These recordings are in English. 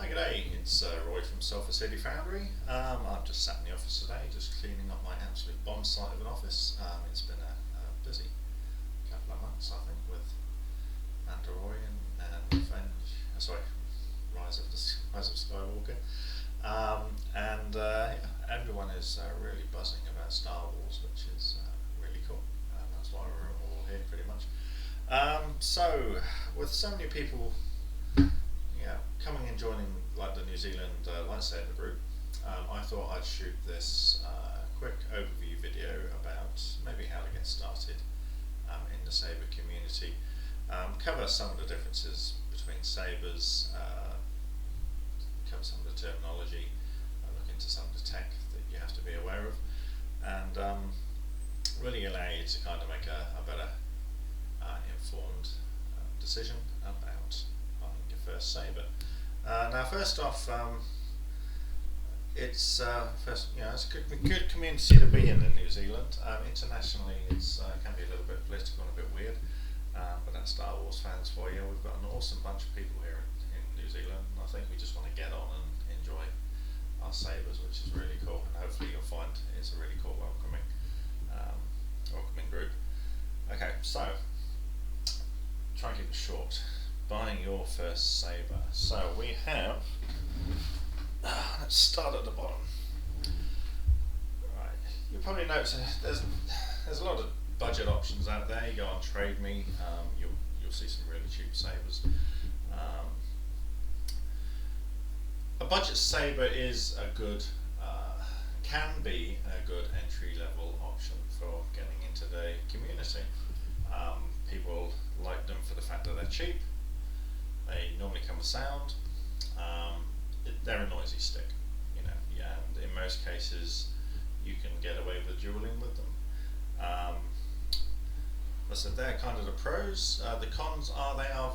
Hi, g'day, it's Roy from Sulphur City Foundry. I'm just sat in the office today, just cleaning up my absolute bomb site of an office. It's been a busy couple of months, I think, with Mandalorian and Revenge, Rise of Skywalker. Yeah, everyone is really buzzing about Star Wars, which is really cool. That's why we're all here, pretty much. So, with so many people coming and joining like the New Zealand Lightsaber group, I thought I'd shoot this quick overview video about maybe how to get started in the saber community, cover some of the differences between sabers, cover some of the terminology, look into some of the tech that you have to be aware of, and really allow you to kind of make a better informed decision about buying your first saber. Now, first off, it's it's a good community to be in New Zealand. Internationally, it's can be a little bit political and a bit weird, but that's Star Wars fans for you. We've got an awesome bunch of people here in New Zealand, and I think we just want to get on and enjoy our sabers, which is really cool. And hopefully, you'll find it's a really cool, welcoming group. Okay, so try and keep it short. Buying your first saber. So we have, let's start at the bottom. Right, you'll probably notice there's a lot of budget options out there. You go on Trade Me, you'll see some really cheap sabers. A budget saber is a good, can be a good entry level option for getting into the community. People like them for the fact that they're cheap. They normally come with sound. They're a noisy stick, and in most cases you can get away with dueling with them. So they're kind of the pros. The cons are they are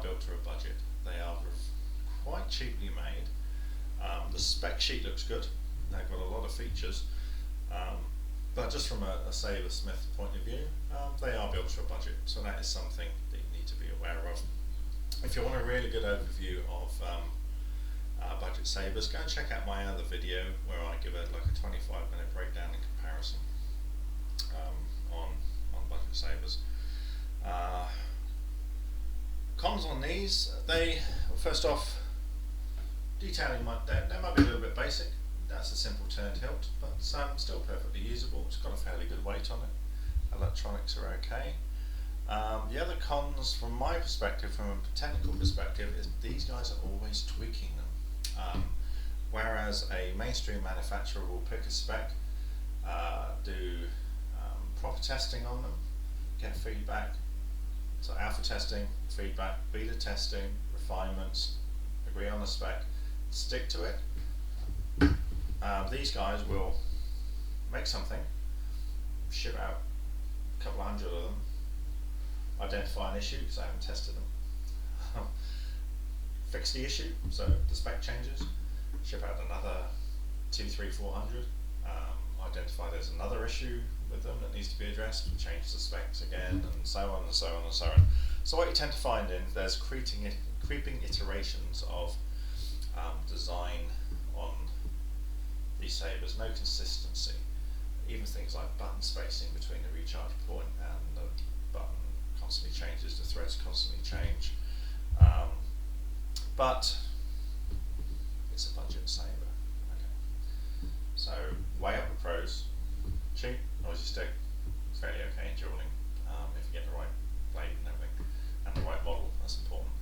built to a budget. They are quite cheaply made. The spec sheet looks good. They've got a lot of features, but just from a sabersmith point of view, they are built to a budget. So that is something that you need to be aware of. If you want a really good overview of budget sabers, go and check out my other video where I give a 25-minute breakdown in comparison on budget sabers. Cons on these, first off, detailing they might be a little bit basic. That's a simple turned hilt, but still perfectly usable. It's got a fairly good weight on it. Electronics are okay. The other cons from my perspective, from a technical perspective, is these guys are always tweaking them. Whereas a mainstream manufacturer will pick a spec, do proper testing on them, get feedback, so alpha testing, feedback, beta testing, refinements, agree on a spec, stick to it. These guys will make something, ship out a couple of hundred of them, identify an issue because I haven't tested them, fix the issue, so the spec changes, ship out another 2, 3, 400, identify there's another issue with them that needs to be addressed, change the specs again, and so on and so on and so on. So what you tend to find there's creeping iterations of design on these sabers, no consistency. Even things like button spacing between the recharge point and the button constantly changes, the threads constantly change. But it's a budget saber. Okay. So weigh up the pros. Cheap, noisy stick, fairly okay in dueling if you get the right blade and everything, and the right model, that's important.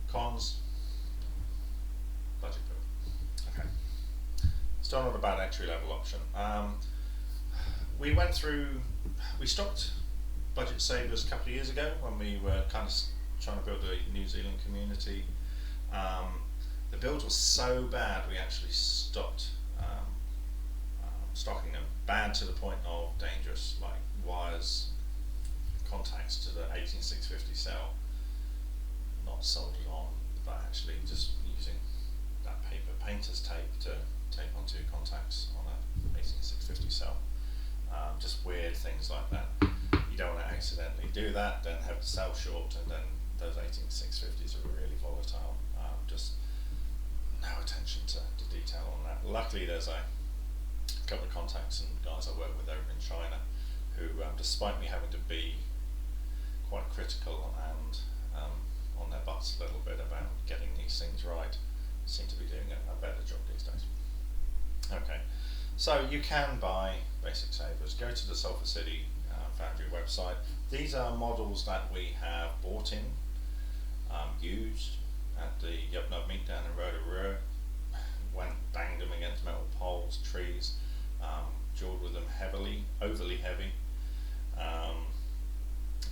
Cons, budget build. Okay. Still not a bad entry level option. We stopped budget sabers a couple of years ago when we were kind of trying to build a New Zealand community. The build was so bad we actually stopped stocking them. Bad to the point of dangerous, like wires, contacts to the 18650 cell, not soldered on, but actually just using that paper painter's tape to tape onto contacts on a 18650 cell. Just weird things like that. You don't want to accidentally do that, then have the cell short, and then those 18650s are really volatile. Just luckily there's a couple of contacts and guys I work with over in China who, despite me having to be quite critical and on their butts a little bit about getting these things right, seem to be doing a better job these days. Okay, so you can buy basic sabers. Go to the Sulphur City Foundry website. These are models that we have bought in, used at the Yup Nub meet down in Rotorua. Went banged them against metal poles, trees, jawed with them heavily, overly heavy,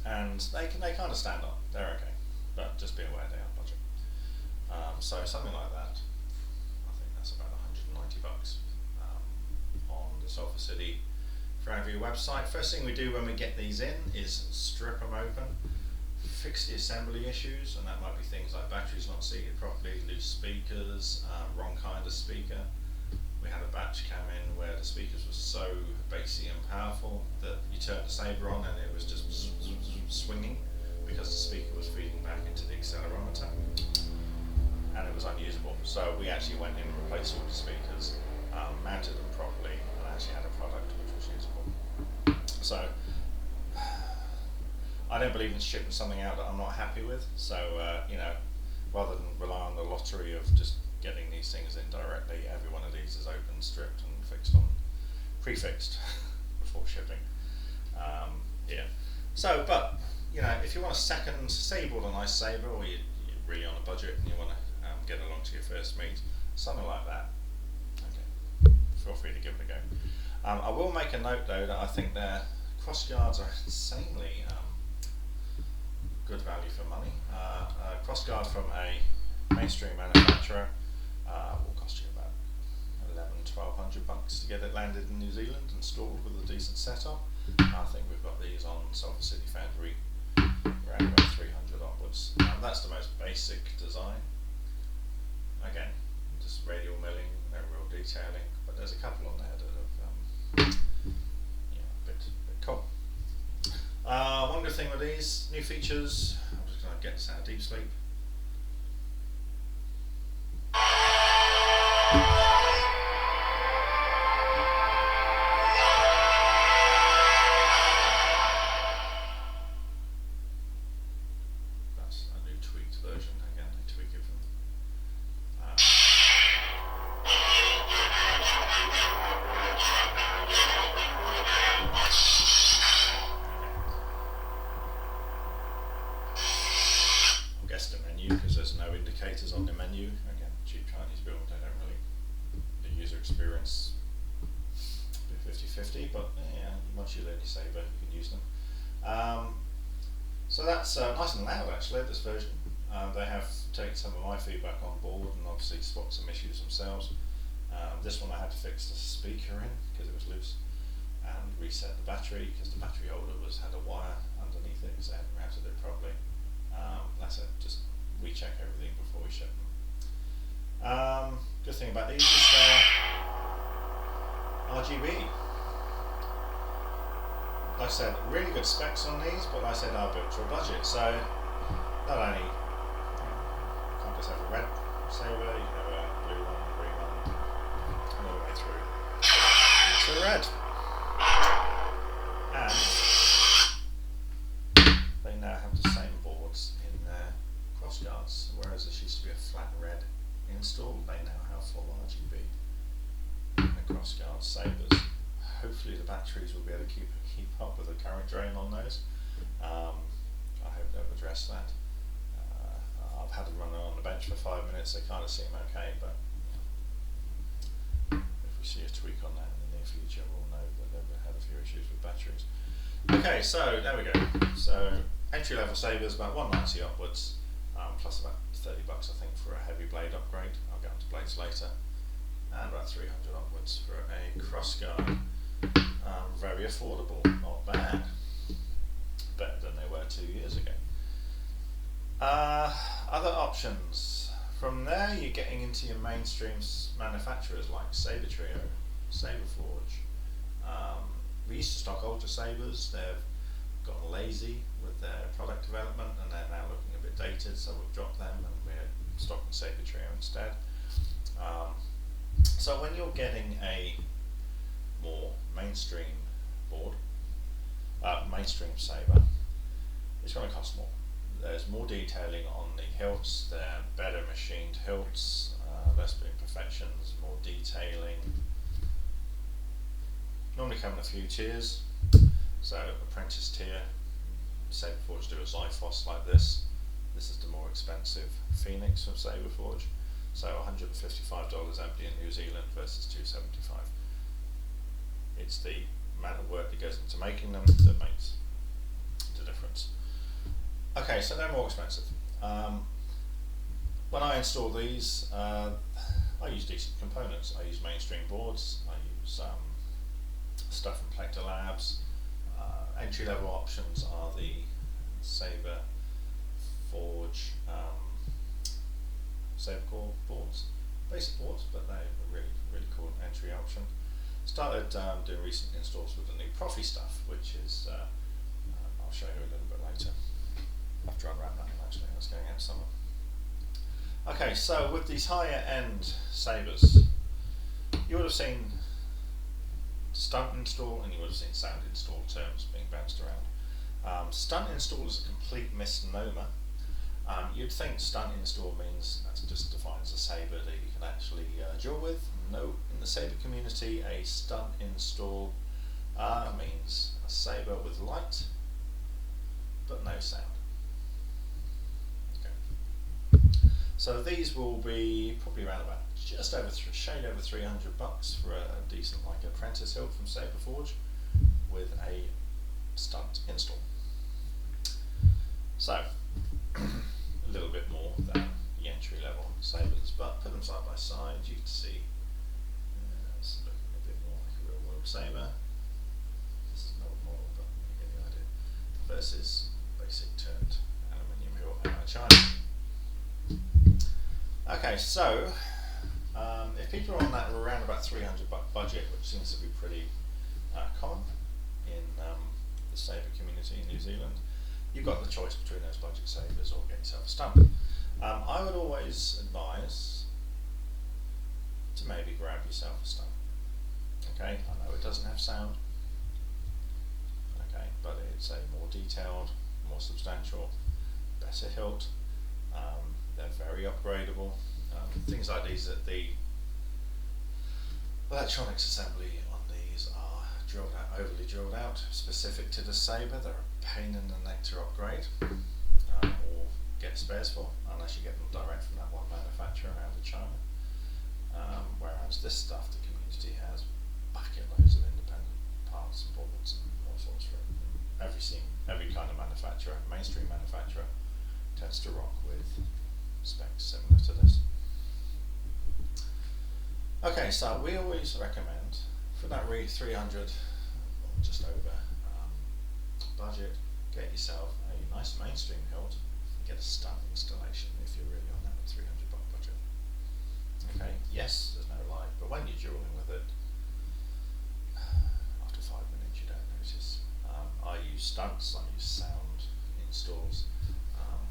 and they kind of stand up. They're okay, but just be aware they are budget. So something like that, I think that's about $190 on the Sulphur City Foundry website. First thing we do when we get these in is strip them open, fix the assembly issues, and that might be things like batteries not seated properly, loose speakers, wrong kind of speaker. We had a batch come in where the speakers were so bassy and powerful that you turned the Saber on and it was just swinging because the speaker was feeding back into the accelerometer, and it was unusable. So we actually went in and replaced all the speakers, mounted them properly, and actually had a product which was usable. So I don't believe in shipping something out that I'm not happy with. So rather than rely on the lottery of just getting these things in directly, every one of these is open, stripped, and fixed on, prefixed before shipping. So, but if you want a second saber or a nice saber, or you're really on a budget and you want to get along to your first meet, something like that, okay, feel free to give it a go. I will make a note though that I think their cross guards are insanely good value for money. A cross guard from a mainstream manufacturer will cost you about $1,100–1,200 to get it landed in New Zealand, installed with a decent setup. I think we've got these on Sulphur City Foundry around about 300 upwards. That's the most basic design. Again, just radial milling, no real detailing, but there's a couple on there that have a bit cool. One good thing with these new features, I'm just going to get this out of deep sleep. That's a new tweaked version. Again, they tweak it from. I'll guess the menu because there's no indicators on the menu. Again, cheap Chinese build, they don't really, the user experience a bit 50-50, but yeah, once you learn your saber, you can use them. So that's nice and loud actually, this version. They have taken some of my feedback on board and obviously spot some issues themselves. This one I had to fix the speaker in because it was loose, and reset the battery because the battery holder had a wire underneath it because they hadn't routed it properly. That's it, just recheck everything before we ship them. Good thing about these is they're RGB. Like I said, really good specs on these, but like I said, are built to a budget. So not only you can't just have a red saber, you can have a blue one, a green one, and all the way through to red. And they now have the same boards in their cross guards, whereas this used to be a flat red install. They now have full RGB in the cross guard sabers. Hopefully the batteries will be able to keep up with the current drain on those. I hope they'll address that. I've had them running on the bench for 5 minutes. They kind of seem okay, but if we see a tweak on that in the near future, we'll know that they've had a few issues with batteries. Okay, so there we go. So entry level sabers about $190 upwards, plus about $30 I think for a heavy blade upgrade. I'll get onto blades later, and about 300 upwards for a cross guard. Very affordable, not bad. Better than they were 2 years ago. Other options. From there, you're getting into your mainstream manufacturers like Saber Trio, Saber Forge. We used to stock Ultra Sabers. They've gotten lazy with their product development, and they're now looking a bit dated. So we've dropped them, and we're stocking Saber Trio instead. So when you're getting a more mainstream board, mainstream saber, it's going to cost more. There's more detailing on the hilts, they're better machined hilts, less imperfections, more detailing. Normally come in a few tiers, so apprentice tier, Saberforge do a Xiphos like this. This is the more expensive Phoenix from Saberforge, so $155 empty in New Zealand versus $275. It's the amount of work that goes into making them that makes the difference. Okay, so they're more expensive. When I install these, I use decent components. I use mainstream boards, I use stuff from Plector Labs. Entry level options are the Saber Forge Saber Core boards, basic boards, but they're a really cool entry option. Started doing recent installs with the new Profi stuff, which is I'll show you a little bit later. After I unwrap that one, actually, that's going out somewhere. Okay, so with these higher end sabers, you would have seen stunt install and you would have seen sound install terms being bounced around. Stunt install is a complete misnomer. You'd think stunt install means that just defines a saber that you can actually duel with. No, in the saber community, a stunt install means a saber with light but no sound. So these will be probably around about just over shade over $300 for a decent like apprentice hilt from Saberforge with a stunt install. So a little bit more than the entry level sabers, but put them side by side, you can see it's looking a bit more like a real world saber. This is an old model, but you get the idea. Versus basic turned aluminium hilt out of China. Okay, so if people are on that around about $300 budget, which seems to be pretty common in the saber community in New Zealand, you've got the choice between those budget sabers or get yourself a stunt. I would always advise to maybe grab yourself a stunt. Okay, I know it doesn't have sound. Okay, but it's a more detailed, more substantial, better hilt. They're very upgradable. Things like these, that the electronics assembly on these are drilled out, overly drilled out, specific to the saber. They're a pain in the neck to upgrade or get spares for, unless you get them direct from that one manufacturer out of China. Whereas this stuff, the community has bucket loads of independent parts and boards and all sorts for it. Every kind of manufacturer, mainstream manufacturer, tends to rock with specs similar to this. Okay, so we always recommend for that 300 or just over budget, get yourself a nice mainstream hilt, get a stunt installation if you're really on that $300 budget. Okay, yes, there's no light, but when you're dueling with it, after 5 minutes you don't notice. I use stunts, I use sound installs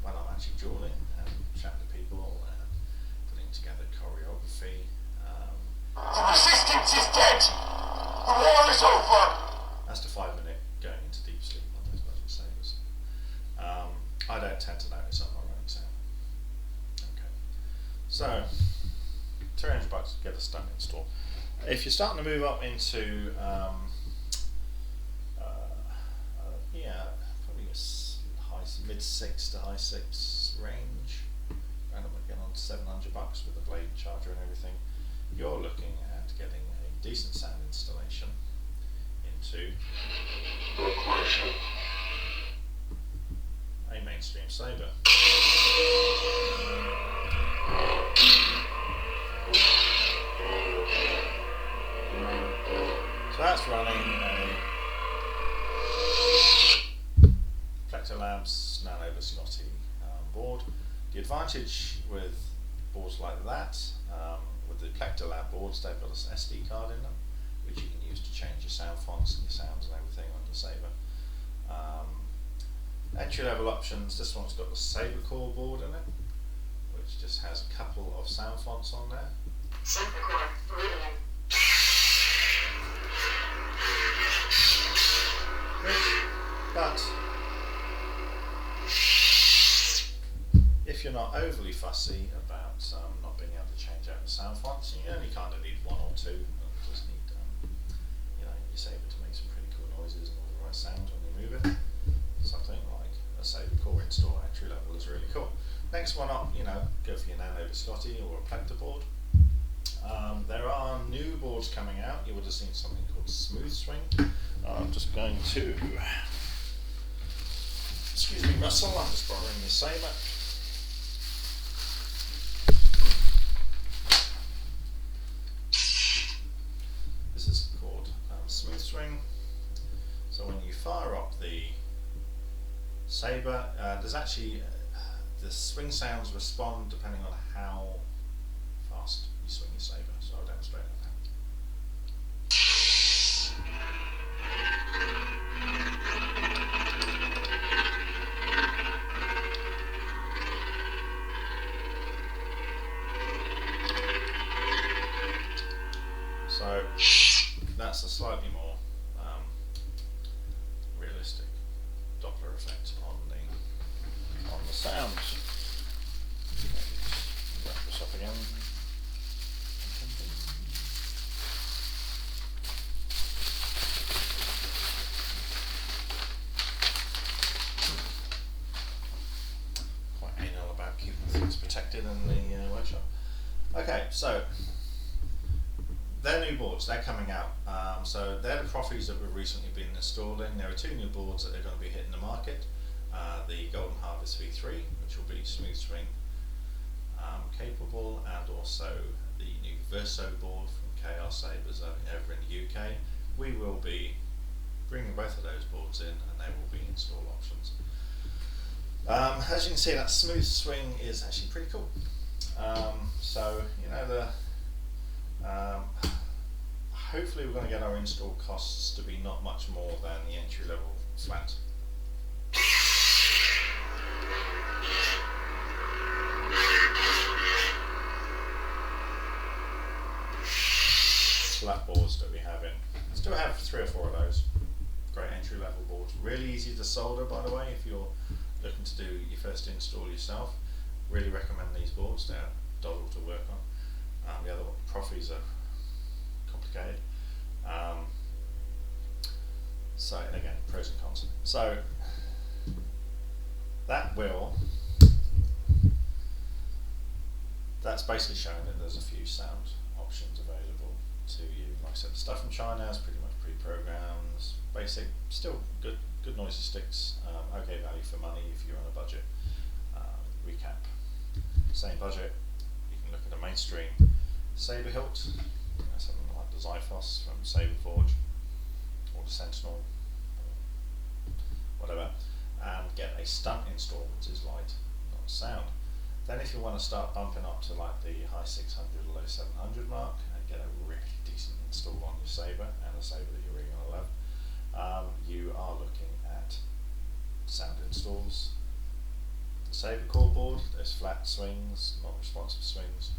when I'm actually dueling and chatting to people and putting together choreography. The resistance is dead! The war is over! That's the 5 minute going into deep sleep on those budget sabers. I don't tend to notice I'm not running sound. Okay, so $300 to get a stunt install. If you're starting to move up into probably a mid 6 to high 6 range, and I'm getting on to $700 with the blade charger and everything, you're looking at getting a decent sound installation into a mainstream saber. So that's running a Plector Labs Nano Viscotti board. The advantage with boards like that, with the Plector Lab boards, they've got an SD card in them, which you can use to change your sound fonts and your sounds and everything on the Saber. Entry level options, this one's got the Saber Core board in it, which just has a couple of sound fonts on there. Super core, medium. But if you're not overly fussy about not being able to change out the sound fonts, you only kind of need one or two. You just need your Saber to make some pretty cool noises and all the right sounds when you move it. Something like a Saber core install entry level is really cool. Next one up, go for your Nano Biscotti or a Plector board. There are new boards coming out. You would have seen something called Smooth Swing. I'm just going to, excuse me, Russell, I'm just borrowing your Saber. This is called Smooth Swing. So when you fire up the Saber, there's actually, the swing sounds respond depending on how fast you swing your Saber. So I'll demonstrate that now. So that's a slightly more realistic Doppler effect on the sounds. Wrap this up again. Quite anal about keeping things protected in the workshop. Okay, so they're new boards, they're coming out. So they're the Proffies that we've recently been installing. There are two new boards that are going to be hitting the market. The Golden Harvest V3, which will be smooth swing capable, and also the new Verso board from KR Sabers over in the UK. We will be bringing both of those boards in, and they will be install options. As you can see, that smooth swing is actually pretty cool. Hopefully we're going to get our install costs to be not much more than the entry level flat. Flat boards that we have in. Still have 3 or 4 of those. Great entry level boards. Really easy to solder, by the way, if you're looking to do your first install yourself. Really recommend these boards. They're doddle to work on. The other Proffies are complicated. So again, pros and cons. So that's basically showing that there's a few sound options available to you. Like I said, the stuff from China is pretty much pre-programmed, basic, still good noisy sticks, okay value for money if you're on a budget. Recap, same budget, you can look at a mainstream Saber hilt, something like the Xiphos from Saberforge, or the Sentinel, whatever, and get a stunt install which is light, not sound. Then if you want to start bumping up to like the high 600 or low 700 mark and get a really decent install on your Saber, and a Saber that you're really going to love, you are looking at sound installs. The Saber core board, there's flat swings, not responsive swings,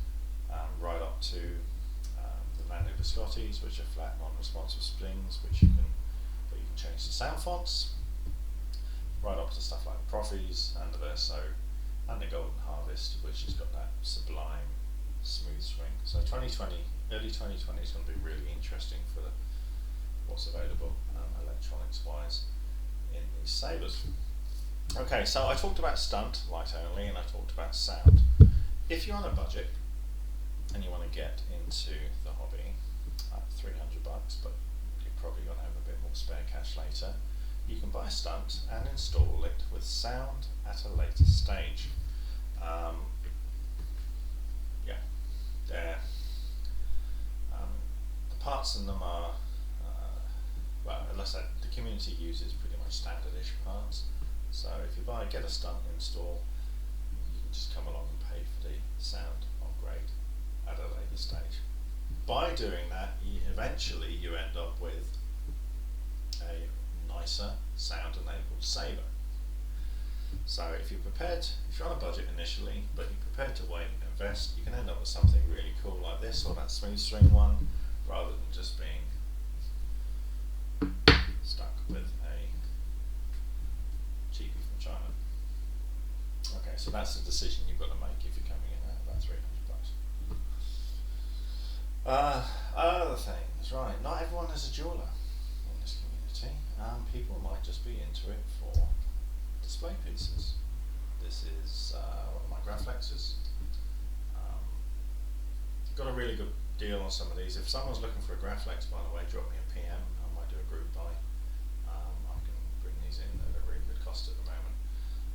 right up to the Nano Biscottis, which are flat, non-responsive swings, but you can change the sound fonts, right up to stuff like the Proffies and the Verso and the Golden Harvest, which has got that sublime smooth swing. So early 2020 is going to be really interesting for what's available electronics wise in these Sabers. Okay, so I talked about stunt, light only, and I talked about sound. If you're on a budget and you want to get into the hobby at $300, but you're probably going to have a bit more spare cash later, you can buy a stunt and install it with sound at a later stage. The parts in them are, unless the community uses pretty much standardish parts. So if you get a stunt install, you can just come along and pay for the sound upgrade at a later stage. By doing that, eventually you end up with a nicer sound-enabled Saber. So if you're on a budget initially, but you're prepared to wait and invest, you can end up with with something really cool like this, or that smooth string one, rather than just being stuck with a cheapie from China. Okay, so that's the decision you've got to make if you're coming in at about $300. Other things, right? Not everyone is a jeweler in this community. People might just be into it for display pieces. This is one of my Graflexes. Got a really good deal on some of these. If someone's looking for a Graflex, by the way, drop me a PM. I might do a group buy. I can bring these in at a really good cost at the moment.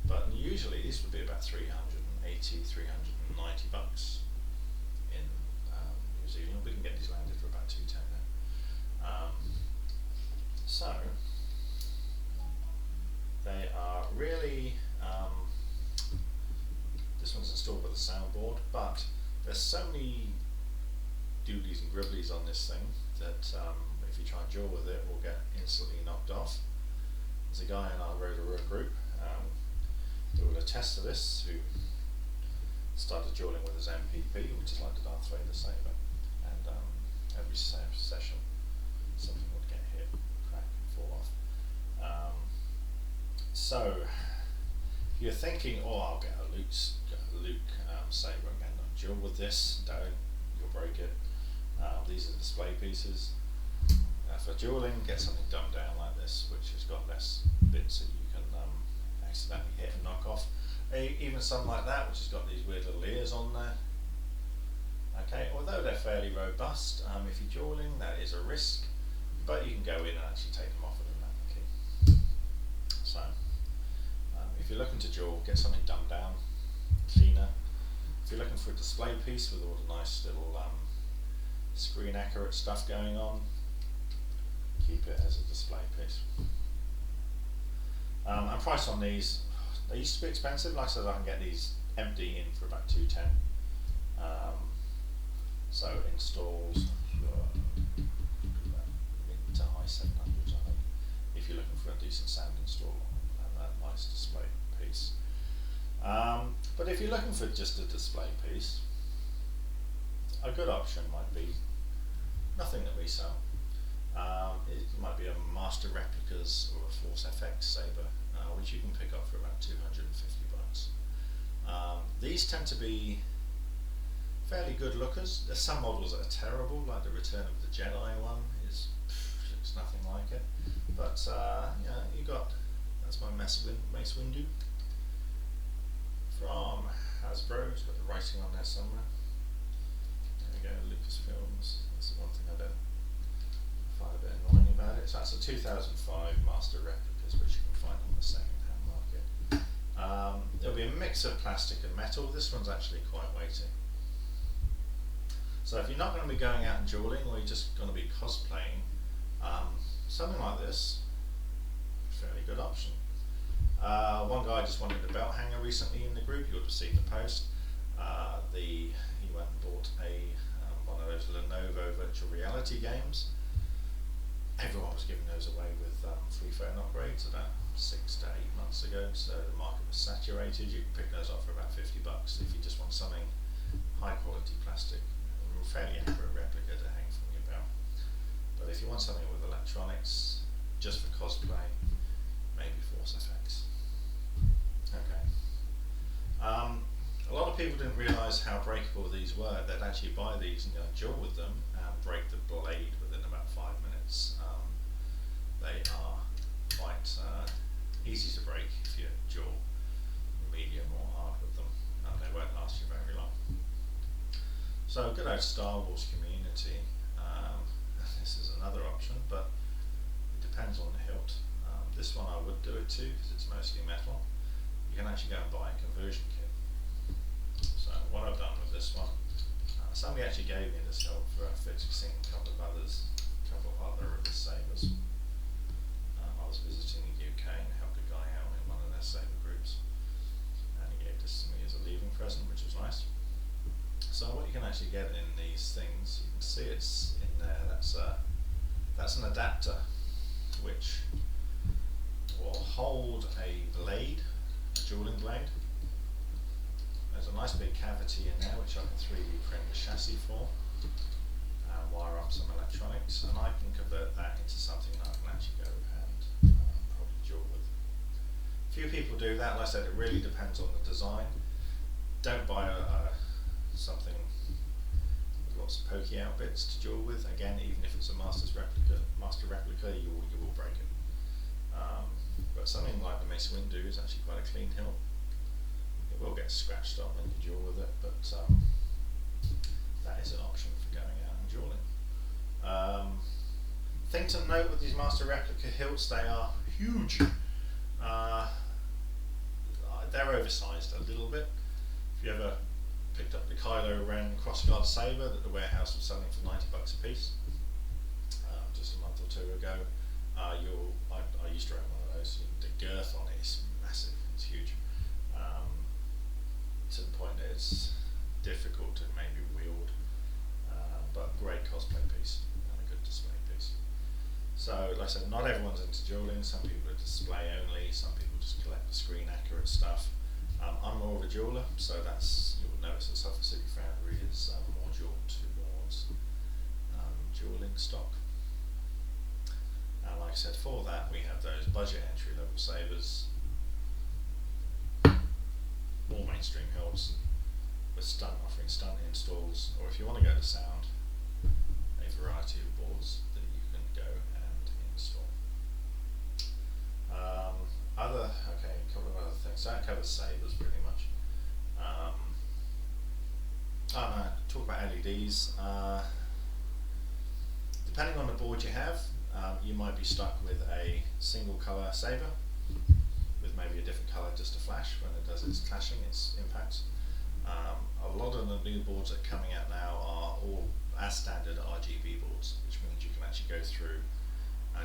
But usually these would be about $380, $390 in New Zealand. We can get these landed for about $210 now. So they are really. This one's installed with a soundboard, but there's so many doodlies and gribblies on this thing that if you try and jewel with it, will get instantly knocked off. There's a guy in our Rotorua group who will attest to this, who started jeweling with his MPP, which is like the Darth Vader saber, and every session something would get hit, crack, and fall off. So if you're thinking, oh, I'll get a Luke saber and not jewel with this, don't, you'll break it. These are display pieces. For jeweling, get something dumbed down like this, which has got less bits that you can accidentally hit and knock off. Even some like that, which has got these weird little ears on there. Okay, although they're fairly robust, if you're jeweling, that is a risk, but you can go in and actually take them off with a magnet key. So, if you're looking to jewel, get something dumbed down, cleaner. If you're looking for a display piece with all the nice little screen accurate stuff going on, keep it as a display piece. And price on these, they used to be expensive. Like I said, I can get these empty in for about $210. So installs mid to high 700s, I think, if you're looking for a decent sound install and a nice display piece. But if you're looking for just a display piece, a good option might be nothing that we sell. It might be a Master Replicas or a Force FX saber, which you can pick up for about $250. These tend to be fairly good lookers. There's some models that are terrible, like the Return of the Jedi one looks nothing like it. But yeah, you got, that's my Mace Windu from Hasbro. It's got the writing on there somewhere. There we go, Lucasfilms. That's the one thing I don't find a bit annoying about it. So that's a 2005 Master Replicas, which you can find on the second-hand market. There'll be a mix of plastic and metal. This one's actually quite weighty. So if you're not going to be going out and jeweling, or you're just going to be cosplaying, something like this, fairly good option. One guy just wanted a belt hanger recently in the group. You would have seen the post. He went and bought one of those Lenovo virtual reality games. Everyone was giving those away with free phone upgrades about 6 to 8 months ago, so the market was saturated. You can pick those up for about $50 if you just want something high quality plastic, a fairly accurate replica to hang from your belt. But if you want something with electronics, just for cosplay, maybe Force FX. Okay. A lot of people didn't realise how breakable these were. They'd actually buy these and go and jewel with them and break the blade within about 5 minutes. They are quite easy to break if you jewel medium or hard with them, and they won't last you very long. So good old Star Wars community. This is another option, but it depends on the hilt. This one I would do it to because it's mostly metal. You can actually go and buy a conversion kit. So what I've done with this one, somebody actually gave me this hilt for fixing a couple of other of the sabers. I was visiting the UK and helped a guy out in one of their saber groups, and he gave this to me as a leaving present, which was nice. So what you can actually get in these things, you can see it's in there. That's an adapter which will hold a blade, a jeweling blade. There's a nice big cavity in there which I can 3D print people do that. Like I said, it really depends on the design. Don't buy something with lots of pokey out bits to duel with. Again, even if it's a master replica, you will break it. But something like the Mace Windu is actually quite a clean hilt. It will get scratched up when you duel with it, but that is an option for going out and dueling. Thing to note with these master replica hilts, they are huge. They're oversized a little bit. If you ever picked up the Kylo Ren crossguard saber that the warehouse was selling for $90 a piece, just a month or two ago, I used to own one of those. The girth on it is massive. It's huge, to the point that it's difficult to maybe wield, but great cosplay piece and a good display piece. So, like I said, not everyone's into dueling. Some people are display only. Some people just collect the screen accurate stuff. I'm more of a jeweler, so you'll notice that Suffolk City Foundry is more jeweled towards jeweling stock. And like I said, for that we have those budget entry level sabers, more mainstream hilts with offering stunt installs, or if you want to go to sound, a variety of boards that you can go and install. A couple of other things. That covers sabers pretty much. Talk about LEDs. Depending on the board you have, you might be stuck with a single colour saber with maybe a different colour just to flash when it does its clashing, its impacts. A lot of the new boards that are coming out now are all as standard RGB boards, which means you can actually go through,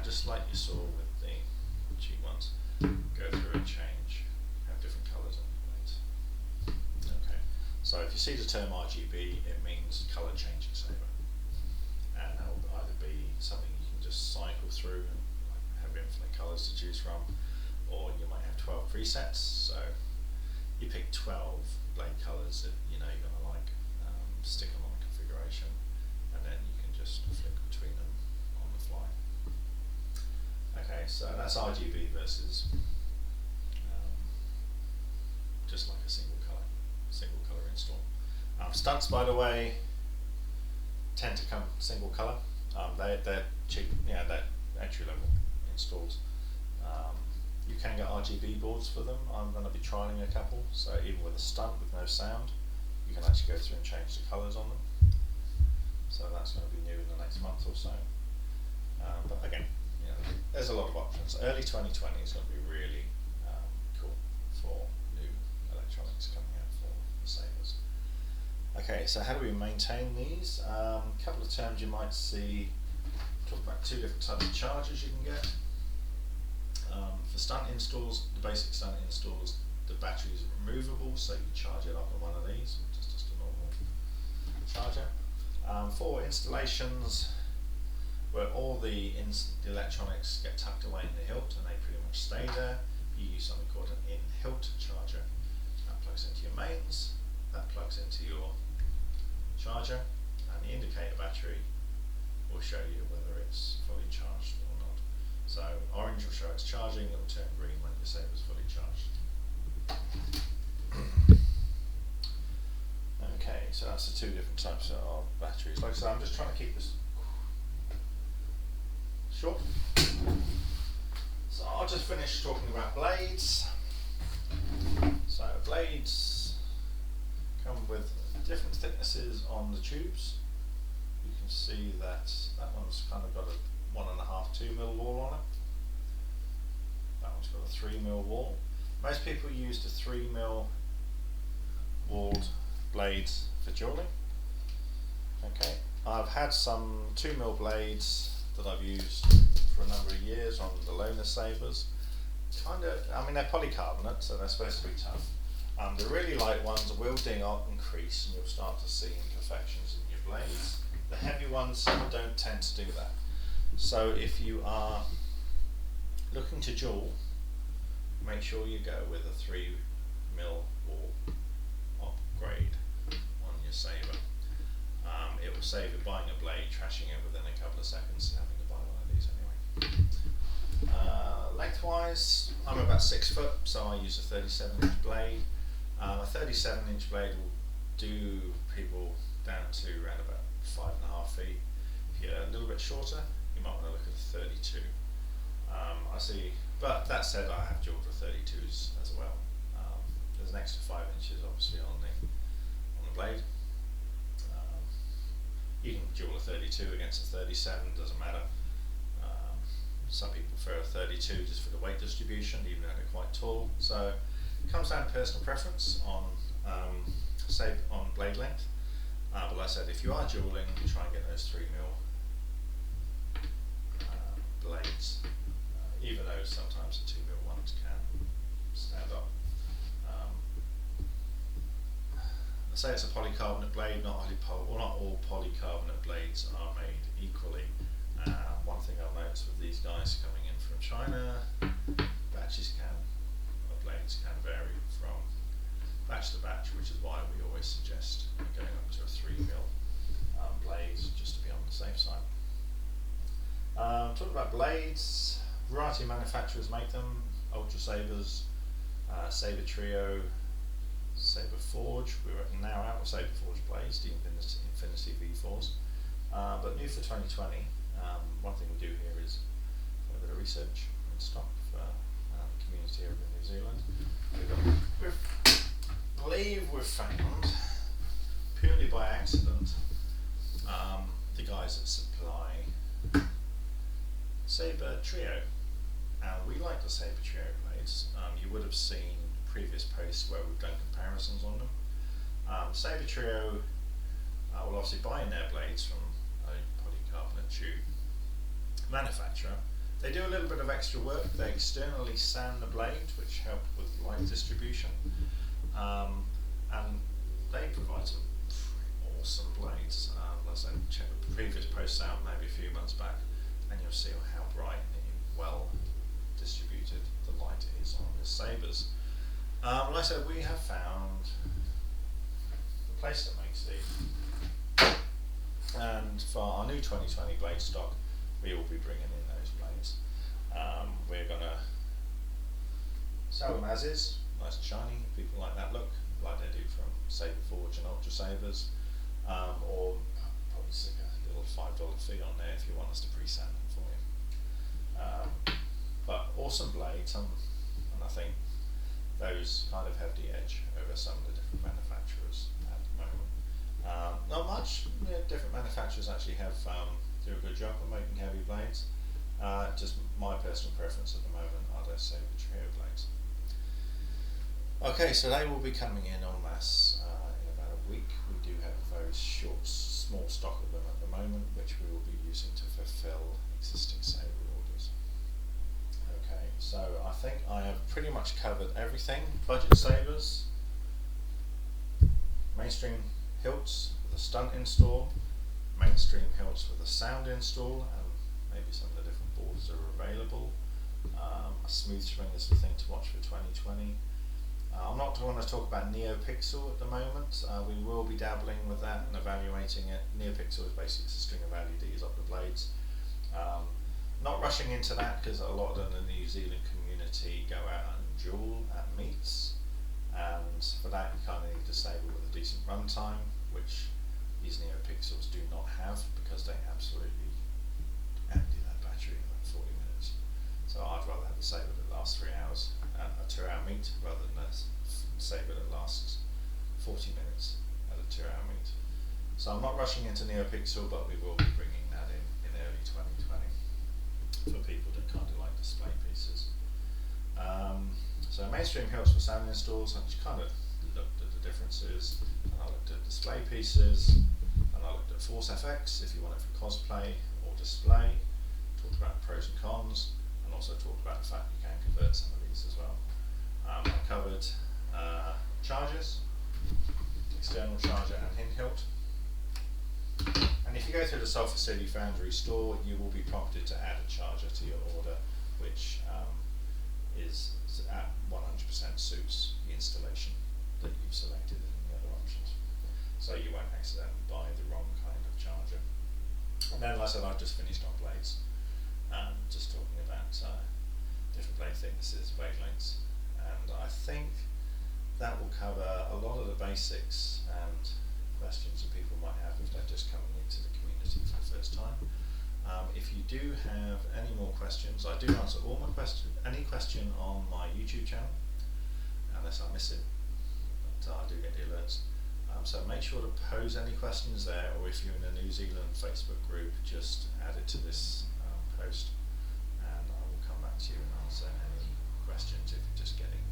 just like you saw with the cheap ones, go through and change, have different colours on the blades. Okay, so if you see the term RGB, it means colour changing saber, and that will either be something you can just cycle through and have infinite colours to choose from, or you might have 12 presets, so you pick 12 blade colours that you know you're going to like, stick them on a configuration, and then you can just flick between them on the fly. Okay, so that's RGB versus just like a single colour install. Stunts, by the way, tend to come single colour. They're cheap, they're entry level installs. You can get RGB boards for them. I'm going to be trialling a couple, so even with a stunt with no sound, you can actually go through and change the colours on them. So that's going to be new in the next month or so. But again, there's a lot of options. Early 2020 is going to be really cool for new electronics coming out for the sabers. Okay, so how do we maintain these? A couple of terms you might see. Talk about two different types of chargers you can get. For stunt installs, the basic stunt installs, the battery is removable, so you charge it up on one of these, just a normal charger. For installations where all the electronics get tucked away in the hilt and they pretty much stay there, you use something called an in-hilt charger. That plugs into your mains, that plugs into your charger, and the indicator battery will show you whether it's fully charged or not. So orange will show it's charging, it will turn green when your saber's fully charged. Okay, so that's the two different types of batteries. Like I said, I'm just trying to keep this short. So I'll just finish talking about blades. So blades come with different thicknesses on the tubes. You can see that one's kind of got a 1.5, 2 mil wall on it. That one's got a 3 mil wall. Most people use the 3 mil walled blades for dueling. Okay, I've had some 2 mil blades that I've used for a number of years on the loner sabers. They're polycarbonate, so they're supposed to be tough. The really light ones will ding out and crease, and you'll start to see imperfections in your blades. The heavy ones don't tend to do that. So if you are looking to duel, make sure you go with a 3 mil wall upgrade on your saber. It will save you buying a blade, trashing it within a couple of seconds, and having to buy one of these anyway. Lengthwise, I'm about 6 foot, so I use a 37-inch blade. A 37-inch blade will do people down to around about 5.5 feet. If you're a little bit shorter, you might want to look at a 32. I see, but that said, I have dual for 32s as well. There's an extra 5 inches obviously on the blade. You can dual a 32 against a 37, doesn't matter. Some people prefer a 32 just for the weight distribution, even though they're quite tall. So it comes down to personal preference on on blade length. But like I said, if you are dualing, try and get those 3mm blades, even though sometimes the 2mm ones can stand up. I say it's a polycarbonate blade, not all polycarbonate blades are made equally. One thing I've noticed with these guys coming in from China, blades can vary from batch to batch, which is why we always suggest going up to a 3mm blade just to be on the safe side. Talking about blades, variety of manufacturers make them. Ultra Sabers, Saber Trio, Saber Forge. We're now out of Saber Forge blades, the Infinity V4s. But new for 2020, one thing we do here is a bit of research and stock for the community over in New Zealand. We believe we've found, purely by accident, the guys that supply Saber Trio. We like the Saber Trio blades. You would have seen previous posts where we've done comparisons on them. Saber Trio will obviously buy in their blades from a polycarbonate tube manufacturer. They do a little bit of extra work. They externally sand the blade, which help with light distribution, and they provide some pretty awesome blades. As I checked the previous posts out maybe a few months back, and you'll see how bright and well distributed the light is on the Sabers. Like I said, we have found the place that makes these, and for our new 2020 blade stock, we will be bringing in those blades. We're going to sell them as is, nice and shiny. People like that look, like they do from Saber Forge and Ultra Sabers, or probably stick a little $5 fee on there if you want us to pre-sand them for you. But awesome blades, and I think those kind of have the edge over some of the different manufacturers at the moment. Not much. Different manufacturers actually have do a good job of making heavy blades. Just my personal preference at the moment are the Saber Trio blades. Okay, so they will be coming in en masse in about a week. We do have a very small stock of them at the moment, which we will be using to fulfill existing Saber orders. Okay, so I think I have pretty much covered everything. Budget Sabers, mainstream hilts with a stunt install, mainstream hilts with a sound install, and maybe some of the different boards that are available. A smooth string is the thing to watch for 2020. I'm not going to talk about NeoPixel at the moment. We will be dabbling with that and evaluating it. NeoPixel is basically a string of LEDs up the blades. Not rushing into that because a lot of the New Zealand community go out and dual at meets, and for that you kind of need to Saber with a decent runtime, which these NeoPixels do not have because they absolutely empty that battery in like 40 minutes. So I'd rather have a Saber that lasts 3 hours at a 2-hour meet rather than a Saber that lasts 40 minutes at a 2-hour meet. So I'm not rushing into NeoPixel, but we will be bringing that in early 2020 for people that kind of like display pieces. So mainstream hilts for sound installs, I just kind of looked at the differences, and I looked at display pieces, and I looked at Force FX if you want it for cosplay or display, talked about pros and cons, and also talked about the fact you can convert some of these as well. I covered chargers, external charger and hinge hilt. And if you go through the Sulphur City Foundry store, you will be prompted to add a charger to your order, which is at 100% suits the installation that you've selected in the other options. So you won't accidentally buy the wrong kind of charger. And then, like I said, I've just finished on blades, just talking about blade thicknesses, blade lengths, and I think that will cover a lot of the basics and questions that people might have if they're just coming into the community for the first time. If you do have any more questions, I do answer all my any question on my YouTube channel, unless I miss it, but I do get the alerts. So make sure to pose any questions there, or if you're in a New Zealand Facebook group, just add it to this post, and I will come back to you and answer any questions if you're just getting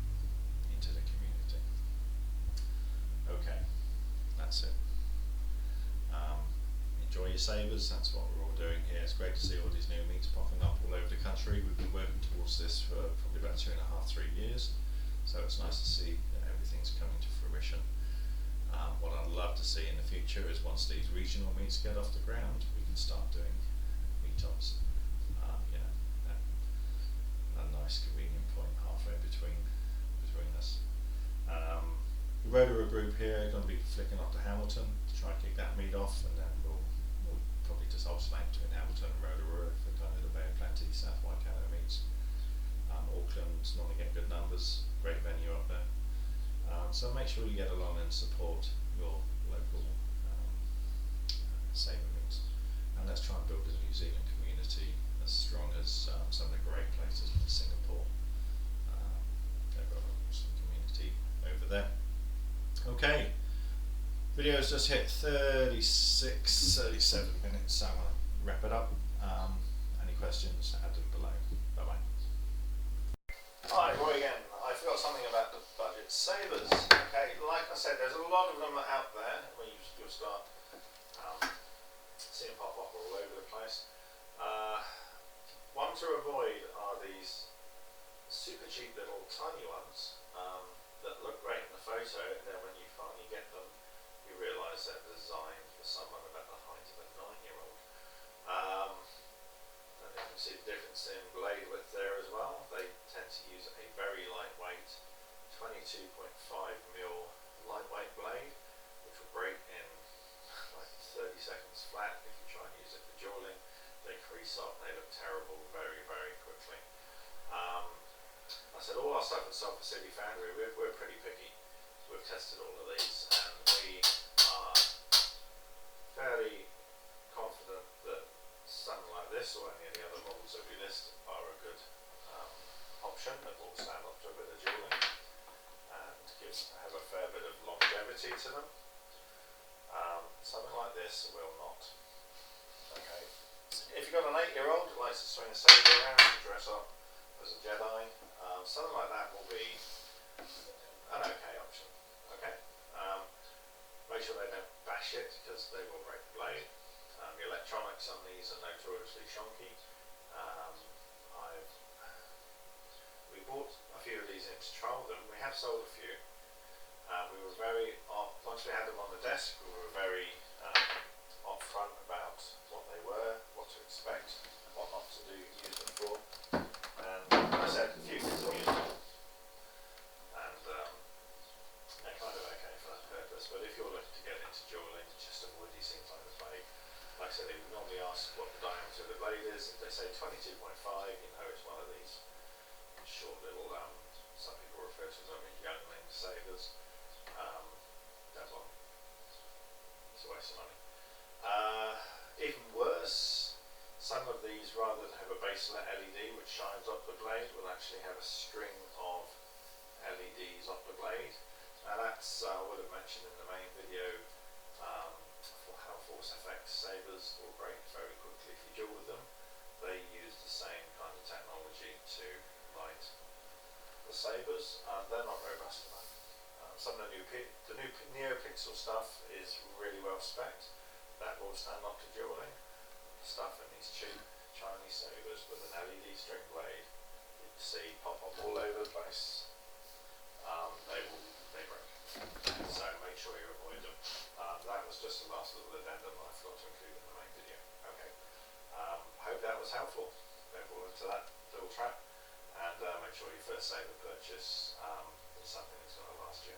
into the community. Okay, that's it. Enjoy your sabres, that's what we're all doing here. It's great to see all these new meets popping up all over the country. We've been working towards this for probably about 2.5, 3 years, so it's nice to see that everything's coming to fruition. What I'd love to see in the future is once these regional meets get off the ground, we can start doing meetups. A nice convenient point halfway between us. The Rotorua group here are going to be flicking off to Hamilton to try and kick that meet off, and then we'll probably just alternate between Hamilton and Rotorua for kind of the Bay of Plenty, South Waikato meets. Auckland's normally get good numbers, great venue up there. So make sure you get along and support your local sabre meets, and let's try and build a New Zealand community as strong as some of the great places like Singapore. They've got an awesome community over there. Okay, video's just hit 36, 37 minutes, so I'm going to wrap it up. Any questions, add them below. Bye bye. Hi, Roy again. I forgot something about the budget sabres. Okay, like I said, there's a lot of them out there where you'll start seeing pop up all over the place. One to avoid are these super cheap little tiny ones that look great in the photo, and then when you finally get them, you realise they're designed for someone about the height of a 9-year-old. And you can see the difference in blade width there as well. They tend to use a very lightweight 22.5mm lightweight blade, which will break in like 30 seconds flat if you try and use it for dueling. They crease up, they look terrible very, very quickly. I said all our stuff at Sulphur City Foundry, we're pretty picky. We've tested all of these, and we are fairly confident that something like this or any of the other models that we list are a good option that will stand up to a bit of dueling and have a fair bit of longevity to them. Something like this will not. Okay. If you've got an 8-year-old who likes to swing a saber around and dress up as a Jedi, something like that will be an okay option. Okay. Make sure they don't bash it because they will break the blade. The electronics on these are notoriously chunky. We bought a few of these in to trial them. We have sold a few. We were very, once we had them on the desk, we were very upfront about what they were, what to expect, what not to use them for. And I said a few things have used them. And they're kind of okay for that purpose. But if you're looking to get into dueling, just avoid these things like the blade. Like I said, they would normally ask what the diameter of the blade is. If they say 22.5, you know it's one of these short little, some people refer to them as youngling sabres. That one, it's a waste of money. Even worse, some of these, rather than have a baselit LED which shines up the blade, will actually have a string of LEDs up the blade. Now that's, I would have mentioned in the main video, for how Force FX sabres will break very quickly if you duel with them. They use the same kind of technology to light the sabres. They're not robust enough. Some of the new NeoPixel stuff is really well spec'd. That will stand up to dueling. The stuff in these cheap Chinese sabres with an LED string blade, you can see pop up all over the place. They break. So make sure you avoid them. That was just the last little addendum I forgot to include in the main video. Okay. Hope that was helpful. Don't fall into that little trap, and make sure your first saber purchase is something that's going to last you.